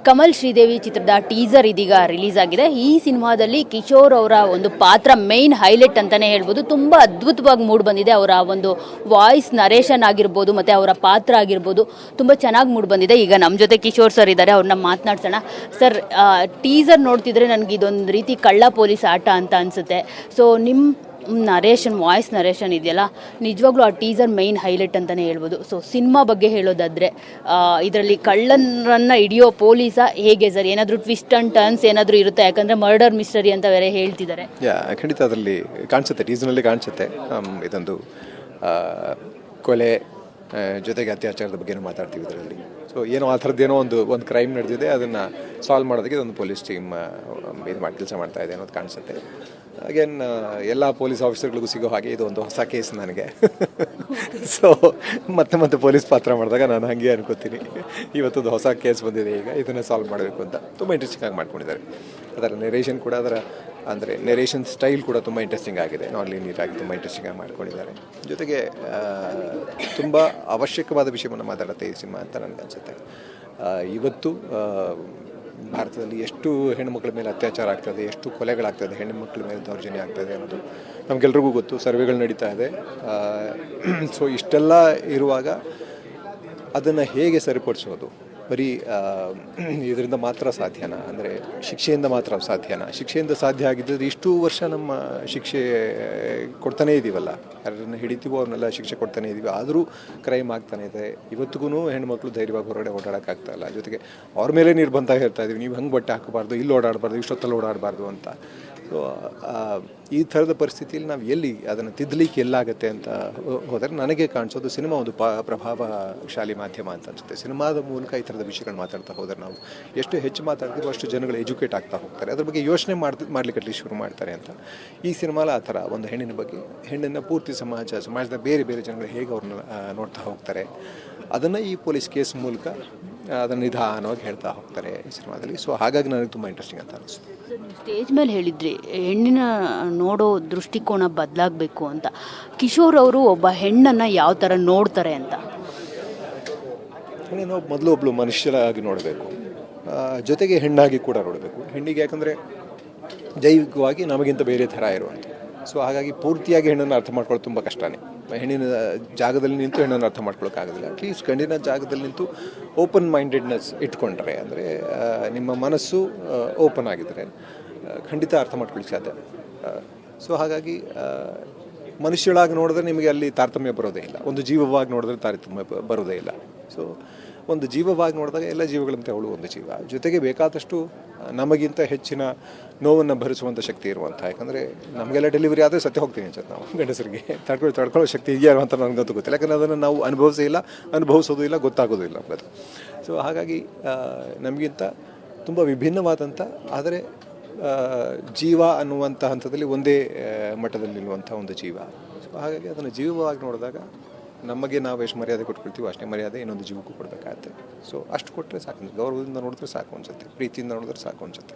ಕಮಲ್ ಶ್ರೀದೇವಿ ಚಿತ್ರದ ಟೀಸರ್ ಇದೀಗ ರಿಲೀಸ್ ಆಗಿದೆ. ಈ ಸಿನಿಮಾದಲ್ಲಿ ಕಿಶೋರ್ ಅವರ ಒಂದು ಪಾತ್ರ ಮೈನ್ ಹೈಲೈಟ್ ಅಂತಾನೆ ಹೇಳ್ಬೋದು. ತುಂಬಾ ಅದ್ಭುತವಾಗಿ ಮೂಡ್ ಬಂದಿದೆ. ಅವರ ಒಂದು ವಾಯ್ಸ್ ನರೇಷನ್ ಆಗಿರ್ಬೋದು ಮತ್ತೆ ಅವರ ಪಾತ್ರ ಆಗಿರ್ಬೋದು ತುಂಬಾ ಚೆನ್ನಾಗಿ ಮೂಡ್ ಬಂದಿದೆ. ಈಗ ನಮ್ಮ ಜೊತೆ ಕಿಶೋರ್ ಸರ್ ಇದ್ದಾರೆ, ಅವ್ರನ್ನ ಮಾತನಾಡ್ಸೋಣ. ಸರ್, ಟೀಸರ್ ನೋಡ್ತಿದ್ರೆ ನನಗೆ ಇದೊಂದು ರೀತಿ ಕಳ್ಳ ಪೊಲೀಸ್ ಆಟ ಅಂತ ಅನ್ಸುತ್ತೆ. ಸೊ ನಿಮ್ಮ ನರೇಷನ್, ವಾಯ್ಸ್ ನರೇಷನ್ ಇದೆಯಲ್ಲ, ನಿಜವಾಗ್ಲೂ ಆ ಟೀಸರ್ ಮೈನ್ ಹೈಲೈಟ್ ಅಂತಲೇ ಹೇಳ್ಬೋದು. ಸೊ ಸಿನಿಮಾ ಬಗ್ಗೆ ಹೇಳೋದಾದರೆ ಇದರಲ್ಲಿ ಕಳ್ಳನರನ್ನು ಹಿಡಿಯೋ ಪೊಲೀಸ ಹೇಗೆ ಸರ್? ಏನಾದರೂ ಟ್ವಿಸ್ಟ್ ಆ್ಯಂಡ್ ಟರ್ನ್ಸ್ ಏನಾದರೂ ಇರುತ್ತೆ? ಯಾಕಂದರೆ ಮರ್ಡರ್ ಮಿಸ್ಟರಿ ಅಂತ ಬೇರೆ ಹೇಳ್ತಿದ್ದಾರೆ. ಖಂಡಿತ ಅದರಲ್ಲಿ ಕಾಣಿಸುತ್ತೆ, ಟೀಸರ್ನಲ್ಲಿ ಕಾಣಿಸುತ್ತೆ. ಇದೊಂದು ಕೊಲೆ ಜೊತೆಗೆ ಅತ್ಯಾಚಾರದ ಬಗ್ಗೆನೂ ಮಾತಾಡ್ತೀವಿ ಇದರಲ್ಲಿ. ಸೊ ಏನೋ ಆ ಥರದ್ದೇನೋ ಒಂದು ಕ್ರೈಮ್ ನಡೆದಿದೆ, ಅದನ್ನು ಸಾಲ್ವ್ ಮಾಡೋದಕ್ಕೆ ಇದೊಂದು ಪೊಲೀಸ್ ಟೀಮ್ ಇದು ಮಾಡಿ ಕೆಲಸ ಮಾಡ್ತಾ ಇದೆ ಅನ್ನೋದು ಕಾಣಿಸುತ್ತೆ. ಅಗೇನ್ ಎಲ್ಲ ಪೊಲೀಸ್ ಆಫೀಸರ್ಗಳಿಗೂ ಸಿಗೋ ಹಾಗೆ ಇದು ಒಂದು ಹೊಸ ಕೇಸ್ ನನಗೆ. ಸೊ ಮತ್ತೆ ಪೊಲೀಸ್ ಪಾತ್ರ ಮಾಡಿದಾಗ ನಾನು ಹಾಗೆ ಅನ್ಕೋತೀನಿ, ಇವತ್ತೊಂದು ಹೊಸ ಕೇಸ್ ಬಂದಿದೆ, ಈಗ ಇದನ್ನು ಸಾಲ್ವ್ ಮಾಡಬೇಕು ಅಂತ. ತುಂಬ ಇಂಟ್ರೆಸ್ಟಿಂಗ್ ಆಗಿ ಮಾಡ್ಕೊಂಡಿದ್ದಾರೆ. ಅದರ ನೆರೇಷನ್ ಕೂಡ, ಅಂದರೆ ನೆರೇಷನ್ ಸ್ಟೈಲ್ ಕೂಡ ತುಂಬ ಇಂಟ್ರೆಸ್ಟಿಂಗ್ ಆಗಿದೆ. ನಾನ್ ಲೀನಿಯರ್ ಆಗಿ ತುಂಬ ಇಂಟ್ರೆಸ್ಟಿಂಗ್ ಆಗಿ ಮಾಡ್ಕೊಂಡಿದ್ದಾರೆ. ಜೊತೆಗೆ ತುಂಬ ಅವಶ್ಯಕವಾದ ವಿಷಯವನ್ನು ಮಾತಾಡುತ್ತೆ ಈ ಸಿನಿಮಾ ಅಂತ ನನಗೆ ಅನಿಸುತ್ತೆ. ಇವತ್ತು ಭಾರತದಲ್ಲಿ ಎಷ್ಟು ಹೆಣ್ಣುಮಕ್ಕಳ ಮೇಲೆ ಅತ್ಯಾಚಾರ ಆಗ್ತದೆ, ಎಷ್ಟು ಕೊಲೆಗಳಾಗ್ತದೆ, ಹೆಣ್ಣುಮಕ್ಕಳ ಮೇಲೆ ದೌರ್ಜನ್ಯ ಆಗ್ತದೆ ಅನ್ನೋದು ನಮಗೆಲ್ರಿಗೂ ಗೊತ್ತು. ಸರ್ವೆಗಳು ನಡೀತಾ ಇದೆ. ಸೊ ಇಷ್ಟೆಲ್ಲ ಇರುವಾಗ ಅದನ್ನು ಹೇಗೆ ಸರಿಪಡಿಸೋದು? ಬರೀ ಇದರಿಂದ ಮಾತ್ರ ಸಾಧ್ಯನಾ? ಅಂದರೆ ಶಿಕ್ಷೆಯಿಂದ ಮಾತ್ರ ಸಾಧ್ಯನಾ? ಶಿಕ್ಷೆಯಿಂದ ಸಾಧ್ಯ ಆಗಿದ್ದರೆ ಇಷ್ಟು ವರ್ಷ ನಮ್ಮ ಶಿಕ್ಷೆ ಕೊಡ್ತಾನೇ ಇದ್ದೀವಲ್ಲ, ಯಾರನ್ನು ಹಿಡಿತೀವೋ ಅವ್ರನ್ನೆಲ್ಲ ಶಿಕ್ಷೆ ಕೊಡ್ತಾನೇ ಇದ್ದೀವಿ, ಆದರೂ ಕ್ರೈಮ್ ಆಗ್ತಾನೆ ಇದೆ. ಇವತ್ತಿಗೂ ಹೆಣ್ಮಕ್ಳು ಧೈರ್ಯವಾಗಿ ಹೊರಗಡೆ ಓಡಾಡೋಕ್ಕಾಗ್ತಾಯಿಲ್ಲ. ಜೊತೆಗೆ ಅವ್ರ ಮೇಲೆ ನಿರ್ಬಂಧ ಹೇಳ್ತಾ ಇದ್ದೀವಿ, ನೀವು ಹಂಗೆ ಬಟ್ಟೆ ಹಾಕಬಾರ್ದು, ಇಲ್ಲಿ ಓಡಾಡಬಾರ್ದು, ಇಷ್ಟೊತ್ತಲ್ಲಿ ಓಡಾಡಬಾರ್ದು ಅಂತ. ಸೊ ಈ ಥರದ ಪರಿಸ್ಥಿತಿಯಲ್ಲಿ ನಾವು ಎಲ್ಲಿ ಅದನ್ನು ತಿದ್ದಲಿಕ್ಕೆ ಎಲ್ಲಾಗತ್ತೆ ಅಂತ ಹೋದರೆ ನನಗೆ ಕಾಣಿಸೋದು ಸಿನಿಮಾ ಒಂದು ಪ್ರಭಾವಶಾಲಿ ಮಾಧ್ಯಮ ಅಂತ ಅನಿಸುತ್ತೆ. ಸಿನಿಮಾದ ಮೂಲಕ ಈ ಥರದ ವಿಷಯಗಳು ಮಾತಾಡ್ತಾ ಹೋದರೆ ನಾವು ಎಷ್ಟು ಹೆಚ್ಚು ಮಾತಾಡ್ತೀವೋ ಅಷ್ಟು ಜನಗಳು ಎಜುಕೇಟ್ ಆಗ್ತಾ ಹೋಗ್ತಾರೆ, ಅದ್ರ ಬಗ್ಗೆ ಯೋಚನೆ ಮಾಡ್ಲಿಕ್ಕೆ ಶುರು ಮಾಡ್ತಾರೆ ಅಂತ. ಈ ಸಿನಿಮಾಲ ಆ ಥರ ಒಂದು ಹೆಣ್ಣಿನ ಬಗ್ಗೆ, ಹೆಣ್ಣನ್ನು ಪೂರ್ತಿ ಸಮಾಜದ ಬೇರೆ ಬೇರೆ ಜನಗಳು ಹೇಗೆ ಅವ್ರನ್ನ ನೋಡ್ತಾ ಹೋಗ್ತಾರೆ ಅದನ್ನು ಈ ಪೊಲೀಸ್ ಕೇಸ್ ಮೂಲಕ ಅದನ್ನು ನಿಧಾನವಾಗಿ ಹೇಳ್ತಾ ಹೋಗ್ತಾರೆ ಈ ಸಿನಿಮಾದಲ್ಲಿ. ಸೊ ಹಾಗಾಗಿ ನನಗೆ ತುಂಬ ಇಂಟ್ರೆಸ್ಟಿಂಗ್ ಅಂತ ಅನಿಸ್ತು. ಸ್ಟೇಜ್ ಮೇಲೆ ಹೇಳಿದ್ರಿ ಹೆಣ್ಣಿನ ನೋಡೋ ದೃಷ್ಟಿಕೋನ ಬದಲಾಗಬೇಕು ಅಂತ. ಕಿಶೋರ್ ಅವರು ಒಬ್ಬ ಹೆಣ್ಣನ್ನು ಯಾವ ಥರ ನೋಡ್ತಾರೆ ಅಂತ? ಹೆಣ್ಣನ್ನು ಮೊದಲು ಒಬ್ಬಳು ಮನುಷ್ಯರಾಗಿ ನೋಡಬೇಕು, ಜೊತೆಗೆ ಹೆಣ್ಣಾಗಿ ಕೂಡ ನೋಡಬೇಕು. ಹೆಣ್ಣಿಗೆ ಯಾಕಂದರೆ ಜೈವಿಕವಾಗಿ ನಮಗಿಂತ ಬೇರೆ ಥರ ಇರುವಂಥ. ಸೊ ಹಾಗಾಗಿ ಪೂರ್ತಿಯಾಗಿ ಹೆಣ್ಣನ್ನು ಅರ್ಥ ಮಾಡ್ಕೊಳ್ಳೋದು ತುಂಬ ಕಷ್ಟನೇ. ಹೆಣ್ಣಿನ ಜಾಗದಲ್ಲಿ ನಿಂತು ಹೆಣ್ಣನ್ನು ಅರ್ಥ ಮಾಡ್ಕೊಳ್ಳೋಕ್ಕಾಗೋದಿಲ್ಲ. ಅಟ್ಲೀಸ್ಟ್ ಗಂಡಿನ ಜಾಗದಲ್ಲಿ ನಿಂತು ಓಪನ್ ಮೈಂಡೆಡ್ನೆಸ್ ಇಟ್ಕೊಂಡ್ರೆ, ಅಂದರೆ ನಿಮ್ಮ ಮನಸ್ಸು ಓಪನ್ ಆಗಿದ್ದರೆ ಖಂಡಿತ ಅರ್ಥ ಮಾಡ್ಕೊಳ್ಳಿಕ್ಕೆ ಸಾಧ್ಯ. ಸೊ ಹಾಗಾಗಿ ಮನುಷ್ಯಳಾಗಿ ನೋಡಿದ್ರೆ ನಿಮಗೆ ಅಲ್ಲಿ ತಾರತಮ್ಯ ಬರೋದೇ ಇಲ್ಲ, ಒಂದು ಜೀವವಾಗಿ ನೋಡಿದ್ರೆ ತಾರತಮ್ಯ ಬರೋದೇ ಇಲ್ಲ. ಸೊ ಒಂದು ಜೀವವಾಗಿ ನೋಡಿದಾಗ ಎಲ್ಲ ಜೀವಗಳಂತೆ ಅವಳು ಒಂದು ಜೀವ, ಜೊತೆಗೆ ಬೇಕಾದಷ್ಟು ನಮಗಿಂತ ಹೆಚ್ಚಿನ ನೋವನ್ನು ಭರಿಸುವಂಥ ಶಕ್ತಿ ಇರುವಂಥ. ಯಾಕಂದರೆ ನಮಗೆಲ್ಲ ಡೆಲಿವರಿ ಆದರೆ ಸತ್ಯ ಹೋಗ್ತೀನಿ ಅನ್ಸುತ್ತೆ ನಾವು ಗಂಡಸರಿಗೆ. ತಡ್ಕೊಳ್ಳೋ ಶಕ್ತಿ ಇದೆಯಾ ಅಂತ ನನಗಂತೂ ಗೊತ್ತಿಲ್ಲ, ಯಾಕಂದರೆ ಅದನ್ನು ನಾವು ಅನುಭವಿಸೋದು ಇಲ್ಲ, ಗೊತ್ತಾಗೋದು ಇಲ್ಲ ನಮ್ಮದು. ಸೊ ಹಾಗಾಗಿ ನಮಗಿಂತ ತುಂಬ ವಿಭಿನ್ನವಾದಂಥ, ಆದರೆ ಜೀವ ಅನ್ನುವಂಥ ಹಂತದಲ್ಲಿ ಒಂದೇ ಮಟ್ಟದಲ್ಲಿ ನಿಲ್ಲುವಂಥ ಒಂದು ಜೀವ. ಸೊ ಹಾಗಾಗಿ ಅದನ್ನು ಜೀವವಾಗಿ ನೋಡಿದಾಗ ನಮಗೆ ನಾವು ಎಷ್ಟು ಮರ್ಯಾದೆ ಕೊಟ್ಕೊಳ್ತೀವೋ ಅಷ್ಟೇ ಮರ್ಯಾದೆ ಇನ್ನೊಂದು ಜೀವಕ್ಕೂ ಕೊಡಬೇಕಾಗತ್ತೆ. ಸೊ ಅಷ್ಟು ಕೊಟ್ಟರೆ ಸಾಕು, ಗೌರವದಿಂದ ನೋಡಿದ್ರೆ ಸಾಕು ಅನ್ಸುತ್ತೆ, ಪ್ರೀತಿಯಿಂದ ನೋಡಿದ್ರೆ ಸಾಕು ಅನ್ಸುತ್ತೆ.